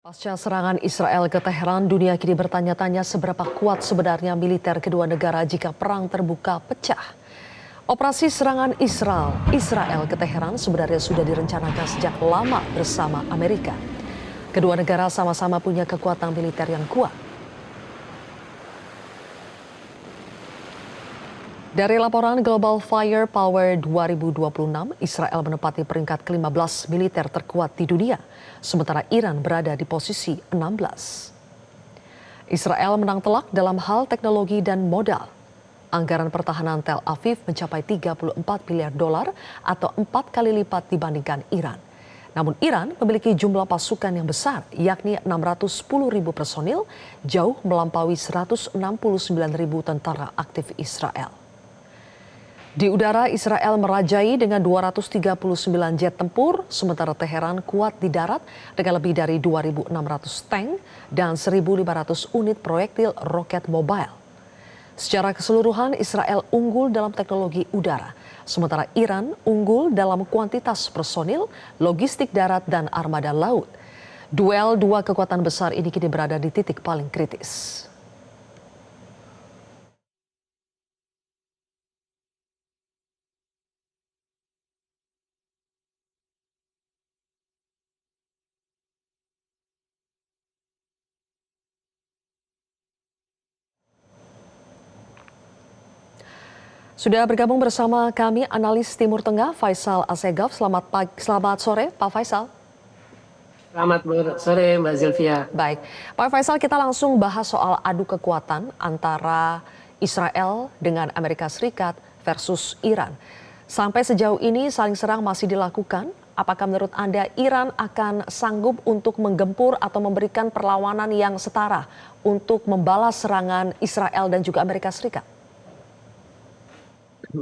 Pasca serangan Israel ke Teheran, dunia kini bertanya-tanya seberapa kuat sebenarnya militer kedua negara jika perang terbuka pecah. Operasi serangan Israel ke Teheran sebenarnya sudah direncanakan sejak lama bersama Amerika. Kedua negara sama-sama punya kekuatan militer yang kuat. Dari laporan Global Firepower 2026, Israel menempati peringkat ke-15 militer terkuat di dunia, sementara Iran berada di posisi 16. Israel menang telak dalam hal teknologi dan modal. Anggaran pertahanan Tel Aviv mencapai 34 miliar dolar atau 4 kali lipat dibandingkan Iran. Namun Iran memiliki jumlah pasukan yang besar, yakni 610 ribu personil, jauh melampaui 169 ribu tentara aktif Israel. Di udara, Israel merajai dengan 239 jet tempur, sementara Teheran kuat di darat dengan lebih dari 2.600 tank dan 1.500 unit proyektil roket mobile. Secara keseluruhan, Israel unggul dalam teknologi udara, sementara Iran unggul dalam kuantitas personil, logistik darat, dan armada laut. Duel dua kekuatan besar ini kini berada di titik paling kritis. Sudah bergabung bersama kami analis Timur Tengah Faisal Assegaf. Selamat sore Pak Faisal. Selamat sore Mbak Zilvia. Baik, Pak Faisal, kita langsung bahas soal adu kekuatan antara Israel dengan Amerika Serikat versus Iran. Sampai sejauh ini saling serang masih dilakukan. Apakah menurut Anda Iran akan sanggup untuk menggempur atau memberikan perlawanan yang setara untuk membalas serangan Israel dan juga Amerika Serikat?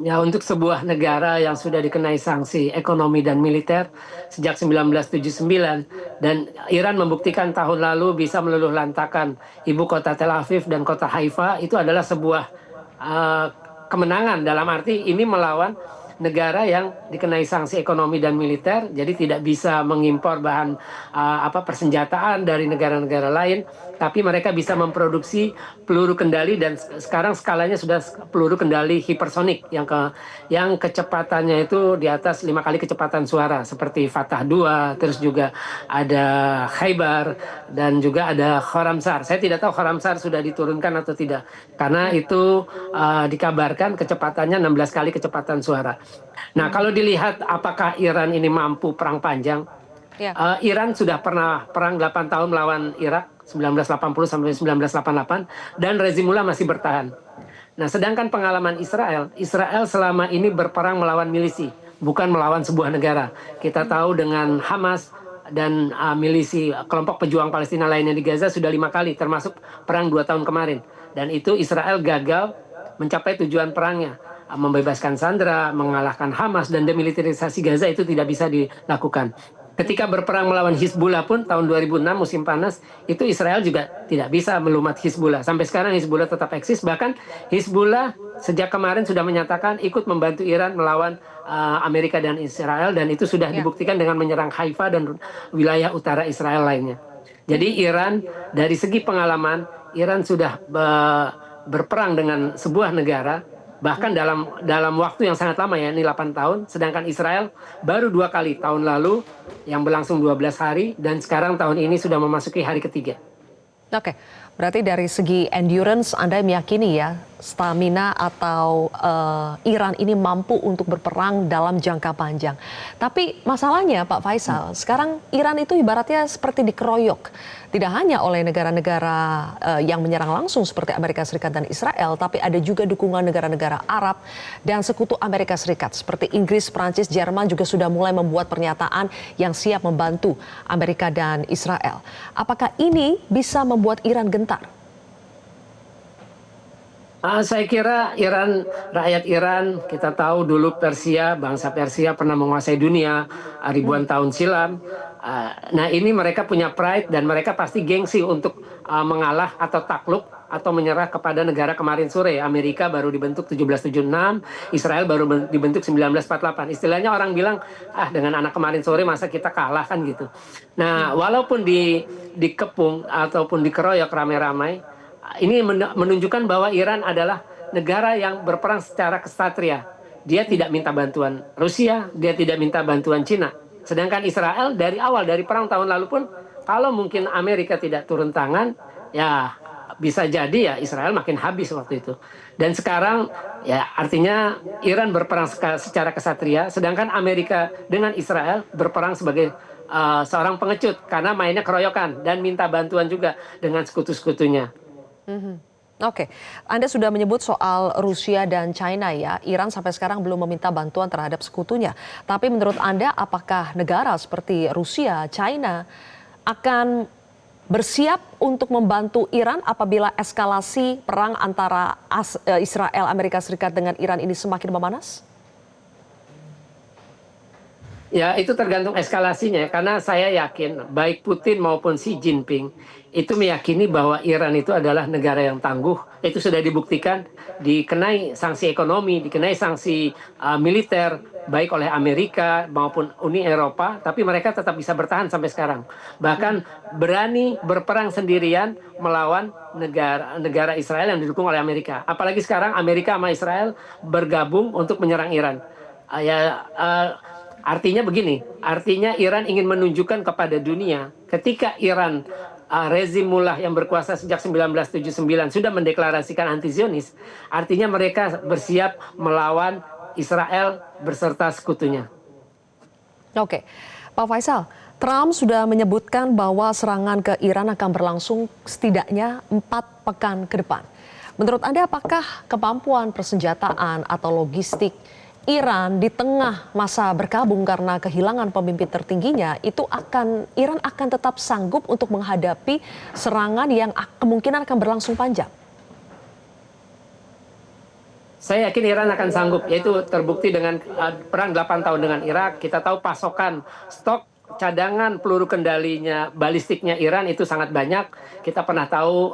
Ya, untuk sebuah negara yang sudah dikenai sanksi ekonomi dan militer sejak 1979 dan Iran membuktikan tahun lalu bisa meluluh lantakan ibu kota Tel Aviv dan kota Haifa, itu adalah sebuah kemenangan, dalam arti ini melawan negara yang dikenai sanksi ekonomi dan militer, jadi tidak bisa mengimpor bahan persenjataan dari negara-negara lain, tapi mereka bisa memproduksi peluru kendali dan sekarang skalanya sudah peluru kendali hipersonik yang kecepatannya itu di atas 5 kali kecepatan suara seperti Fatah 2, terus juga ada Khaybar dan juga ada Khorramshahr. Saya tidak tahu Khorramshahr sudah diturunkan atau tidak karena itu dikabarkan kecepatannya 16 kali kecepatan suara. Nah, kalau dilihat apakah Iran ini mampu perang panjang, Iran sudah pernah perang 8 tahun melawan Irak 1980 sampai 1988 dan rezimullah masih bertahan. Nah, sedangkan pengalaman Israel selama ini berperang melawan milisi, bukan melawan sebuah negara. Kita tahu dengan Hamas dan milisi kelompok pejuang Palestina lainnya di Gaza sudah 5 kali, termasuk perang 2 tahun kemarin. Dan itu Israel gagal mencapai tujuan perangnya. Membebaskan sandera, mengalahkan Hamas, dan demilitarisasi Gaza itu tidak bisa dilakukan. Ketika berperang melawan Hizbullah pun tahun 2006 musim panas, itu Israel juga tidak bisa melumat Hizbullah. Sampai sekarang Hizbullah tetap eksis, bahkan Hizbullah sejak kemarin sudah menyatakan ikut membantu Iran melawan Amerika dan Israel, dan itu sudah dibuktikan dengan menyerang Haifa dan wilayah utara Israel lainnya. Jadi Iran dari segi pengalaman, Iran sudah berperang dengan sebuah negara, bahkan dalam waktu yang sangat lama, ya, ini 8 tahun, sedangkan Israel baru 2 kali, tahun lalu yang berlangsung 12 hari, dan sekarang tahun ini sudah memasuki hari ketiga. Oke, berarti dari segi endurance Anda meyakini ya stamina atau Iran ini mampu untuk berperang dalam jangka panjang. Tapi masalahnya Pak Faisal, sekarang Iran itu ibaratnya seperti dikeroyok. Tidak hanya oleh negara-negara yang menyerang langsung seperti Amerika Serikat dan Israel, tapi ada juga dukungan negara-negara Arab dan sekutu Amerika Serikat seperti Inggris, Prancis, Jerman juga sudah mulai membuat pernyataan yang siap membantu Amerika dan Israel. Apakah ini bisa membuat Iran gentar? Saya kira rakyat Iran, kita tahu dulu bangsa Persia pernah menguasai dunia ribuan tahun silam. Nah ini mereka punya pride dan mereka pasti gengsi untuk mengalah atau takluk atau menyerah kepada negara kemarin sore. Amerika baru dibentuk 1776, Israel baru dibentuk 1948. Istilahnya orang bilang, dengan anak kemarin sore masa kita kalah kan gitu. Nah walaupun dikepung ataupun dikeroyok ramai-ramai, ini menunjukkan bahwa Iran adalah negara yang berperang secara kesatria. Dia tidak minta bantuan Rusia, dia tidak minta bantuan Cina. Sedangkan Israel dari awal, dari perang tahun lalu pun, kalau mungkin Amerika tidak turun tangan, ya bisa jadi ya Israel makin habis waktu itu. Dan sekarang ya artinya Iran berperang secara kesatria, sedangkan Amerika dengan Israel berperang sebagai seorang pengecut karena mainnya keroyokan dan minta bantuan juga dengan sekutu-sekutunya. Oke, Anda sudah menyebut soal Rusia dan China ya. Iran sampai sekarang belum meminta bantuan terhadap sekutunya. Tapi menurut Anda apakah negara seperti Rusia, China akan bersiap untuk membantu Iran apabila eskalasi perang antara Israel, Amerika Serikat dengan Iran ini semakin memanas? Ya, itu tergantung eskalasinya, karena saya yakin baik Putin maupun Xi Jinping itu meyakini bahwa Iran itu adalah negara yang tangguh. Itu sudah dibuktikan, dikenai sanksi ekonomi, dikenai sanksi militer, baik oleh Amerika maupun Uni Eropa, tapi mereka tetap bisa bertahan sampai sekarang. Bahkan berani berperang sendirian melawan negara Israel yang didukung oleh Amerika. Apalagi sekarang Amerika sama Israel bergabung untuk menyerang Iran. Artinya begini, artinya Iran ingin menunjukkan kepada dunia ketika Iran rezim mullah yang berkuasa sejak 1979 sudah mendeklarasikan anti-Zionis, artinya mereka bersiap melawan Israel beserta sekutunya. Oke, Pak Faisal, Trump sudah menyebutkan bahwa serangan ke Iran akan berlangsung setidaknya 4 pekan ke depan. Menurut Anda apakah kemampuan persenjataan atau logistik Iran di tengah masa berkabung karena kehilangan pemimpin tertingginya Iran akan tetap sanggup untuk menghadapi serangan yang kemungkinan akan berlangsung panjang? Saya yakin Iran akan sanggup, yaitu terbukti dengan perang 8 tahun dengan Irak. Kita tahu pasokan stok cadangan peluru kendalinya balistiknya Iran itu sangat banyak. Kita pernah tahu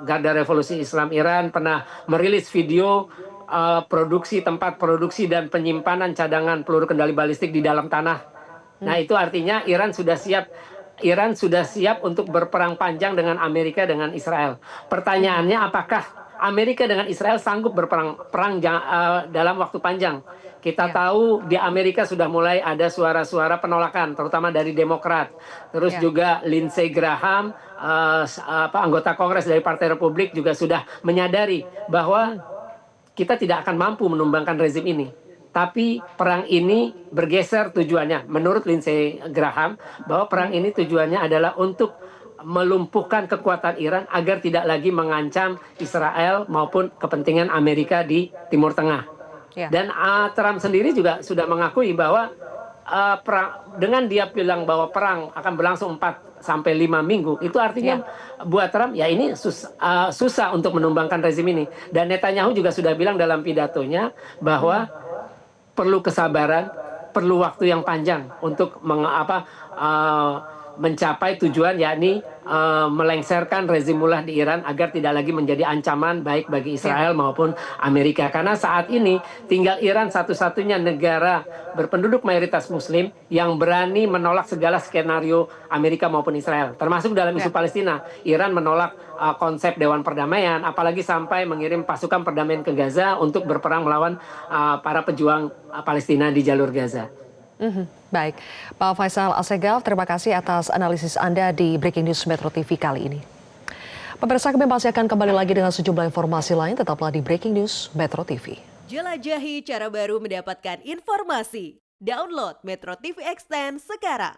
Garda Revolusi Islam Iran pernah merilis video tempat produksi dan penyimpanan cadangan peluru kendali balistik di dalam tanah. Nah itu artinya Iran sudah siap untuk berperang panjang dengan Amerika dengan Israel. Pertanyaannya apakah Amerika dengan Israel sanggup berperang dalam waktu panjang? Kita tahu di Amerika sudah mulai ada suara-suara penolakan, terutama dari Demokrat. Terus juga Lindsey Graham, anggota Kongres dari Partai Republik juga sudah menyadari bahwa kita tidak akan mampu menumbangkan rezim ini. Tapi perang ini bergeser tujuannya. Menurut Lindsey Graham, bahwa perang ini tujuannya adalah untuk melumpuhkan kekuatan Iran agar tidak lagi mengancam Israel maupun kepentingan Amerika di Timur Tengah. Dan Trump sendiri juga sudah mengakui bahwa dengan dia bilang bahwa perang akan berlangsung 4 sampai 5 minggu, itu artinya buat Trump ya ini susah untuk menumbangkan rezim ini. Dan Netanyahu juga sudah bilang dalam pidatonya bahwa perlu kesabaran, perlu waktu yang panjang untuk mencapai tujuan, yakni melengsarkan rezim mullah di Iran agar tidak lagi menjadi ancaman baik bagi Israel maupun Amerika. Karena saat ini tinggal Iran satu-satunya negara berpenduduk mayoritas Muslim yang berani menolak segala skenario Amerika maupun Israel. Termasuk dalam isu Palestina. Iran menolak konsep Dewan Perdamaian, apalagi sampai mengirim pasukan perdamaian ke Gaza untuk berperang melawan para pejuang Palestina di jalur Gaza. Baik, Pak Faisal Assegaf, terima kasih atas analisis Anda di Breaking News Metro TV kali ini. Pemirsa, kami masih akan kembali lagi dengan sejumlah informasi lain, tetaplah di Breaking News Metro TV. Jelajahi cara baru mendapatkan informasi. Download Metro TV Extend sekarang.